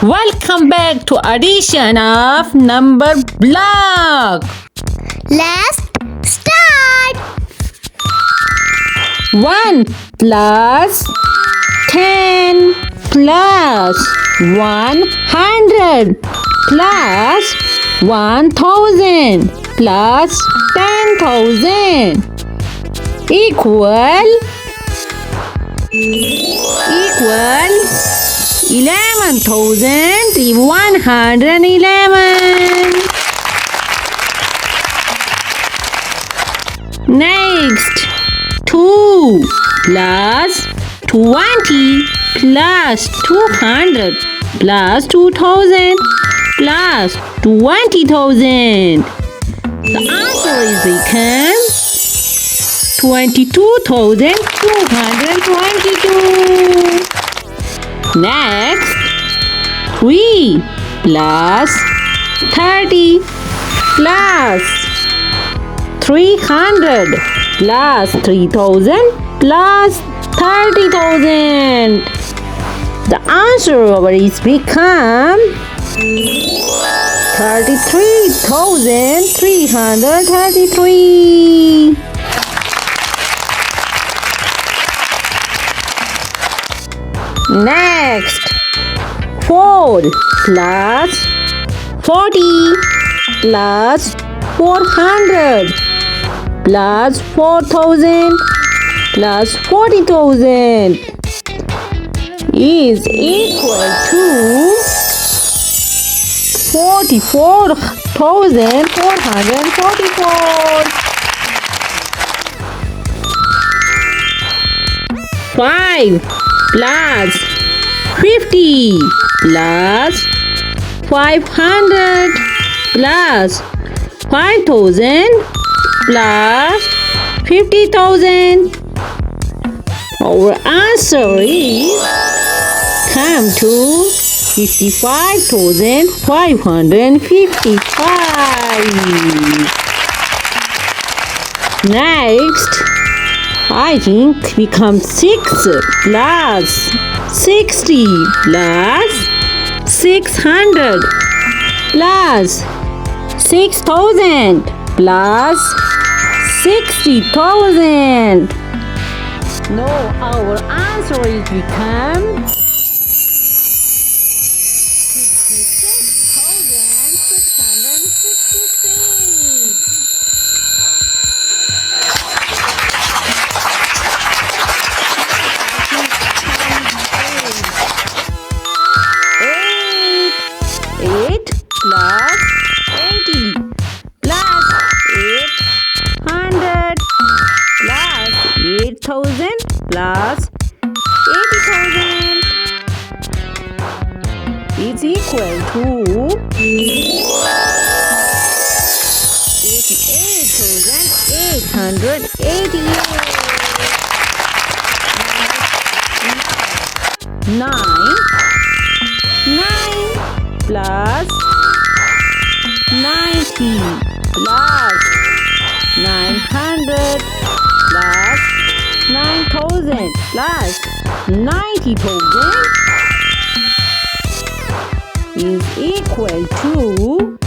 Welcome back to edition of Number Block. Let's start. 1 plus 10 plus 100 plus 1000 plus 10,000 equal 11,111. Next, 2 plus 20 plus 200 plus 2000 plus 20,000. The answer is become 22,222. Next, 3 plus 30 plus 300 plus 3,000 plus 30,000. The answer is become 33,333. Next, 4 plus 40 plus 400 plus 4,000 plus 40,000 is equal to 44,444. 5 plus 50 plus 500 plus 5,000 plus 50,000. Our answer is come to 55,555. Next, I think become 6 plus 60 plus 600 plus 6,000 plus 60,000. No, our answer is become 66,666. 8 plus 80 plus 800 plus 8,000 plus 80,000 is equal to 88,888. 9 plus 90 plus 900 plus 9,000 plus 90,000 is equal to